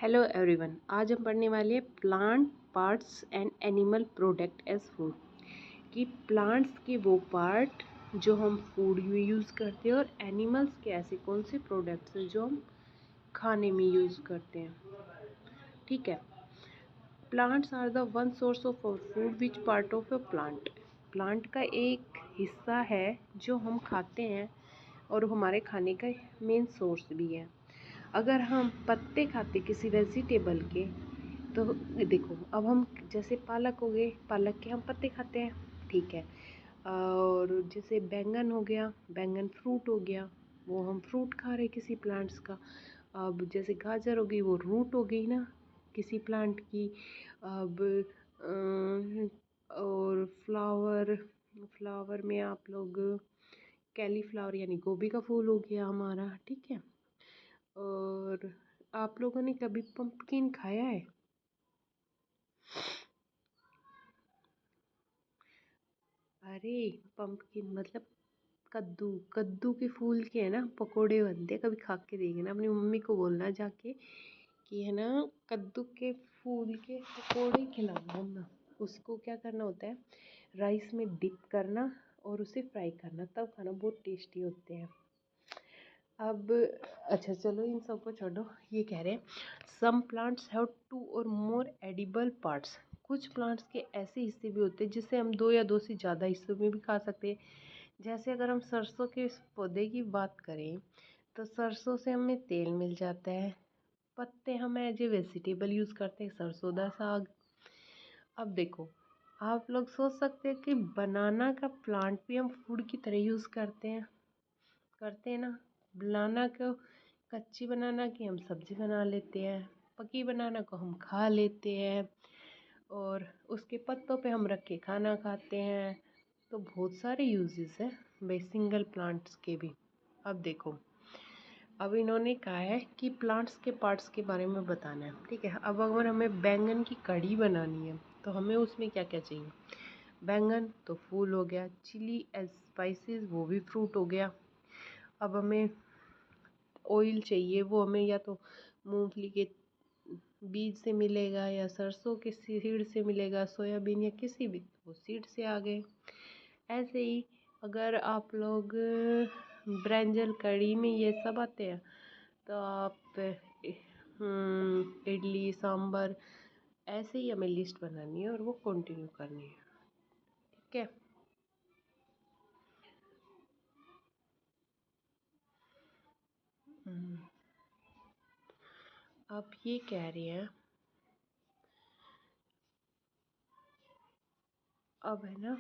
Hello everyone, आज हम पढ़ने वाले हैं plant parts and animal product as food. कि प्लांट्स के वो पार्ट जो हम फूड में यूज़ करते हैं और एनिमल्स के ऐसे कौन से प्रोडक्ट्स हैं जो हम खाने में यूज़ करते हैं। ठीक है। Plants are the one source of our food which part of a plant. Plant का एक हिस्सा है जो हम खाते हैं और हमारे खाने का मेन सोर्स भी है। अगर हम पत्ते खाते किसी वेजिटेबल के तो देखो, अब हम जैसे पालक हो गए, पालक के हम पत्ते खाते हैं, ठीक है। और जैसे बैंगन हो गया, बैंगन फ्रूट हो गया, वो हम फ्रूट खा रहे किसी प्लांट्स का। अब जैसे गाजर हो गई, वो रूट हो गई ना किसी प्लांट की। अब और फ्लावर में आप लोग कैलीफ्लावर यानी गोभी का फूल हो गया हमारा, ठीक है। और आप लोगों ने कभी पंपकिन खाया है? अरे पंपकिन मतलब कद्दू। कद्दू के फूल के है ना पकोड़े बनते हैं, कभी खा के देखना। अपनी मम्मी को बोलना जाके कि है ना कद्दू के फूल के पकोड़े खिलाना ना। उसको क्या करना होता है, राइस में डिप करना और उसे फ्राई करना, तब खाना बहुत टेस्टी होते हैं। अब अच्छा चलो इन सब को छोड़ो, ये कह रहे हैं सम प्लांट्स हैव 2 और मोर एडिबल पार्ट्स। कुछ प्लांट्स के ऐसे हिस्से भी होते हैं जिससे हम 2 या 2 से ज़्यादा हिस्सों में भी खा सकते हैं। जैसे अगर हम सरसों के इस पौधे की बात करें तो सरसों से हमें तेल मिल जाता है। पत्ते हम एज ए वेजिटेबल यूज़ करते हैं, सरसों दा साग। अब देखो, आप लोग सोच सकते हैं कि बनाना का प्लांट भी हम फूड की तरह यूज़ करते हैं ना। बनाना को कच्ची बनाना की हम सब्जी बना लेते हैं, पकी बनाना को हम खा लेते हैं और उसके पत्तों पे हम रख के खाना खाते हैं। तो बहुत सारे यूजेस हैं भाई सिंगल प्लांट्स के भी। अब देखो, अब इन्होंने कहा है कि प्लांट्स के पार्ट्स के बारे में बताना है, ठीक है। अब अगर हमें बैंगन की कढ़ी बनानी है तो हमें उसमें क्या क्या चाहिए। बैंगन तो फूल हो गया, चिली एज स्पाइसेस वो भी फ्रूट हो गया। अब हमें ऑयल चाहिए, वो हमें या तो मूंगफली के बीज से मिलेगा या सरसों के सीड से मिलेगा, सोयाबीन या किसी भी वो सीड से आ गए। ऐसे ही अगर आप लोग ब्रिंजल कढ़ी में ये सब आते हैं तो आप इडली सांभर ऐसे ही हमें लिस्ट बनानी है और वो कंटिन्यू करनी है, ठीक है। अब ये कह रहे हैं, अब है ना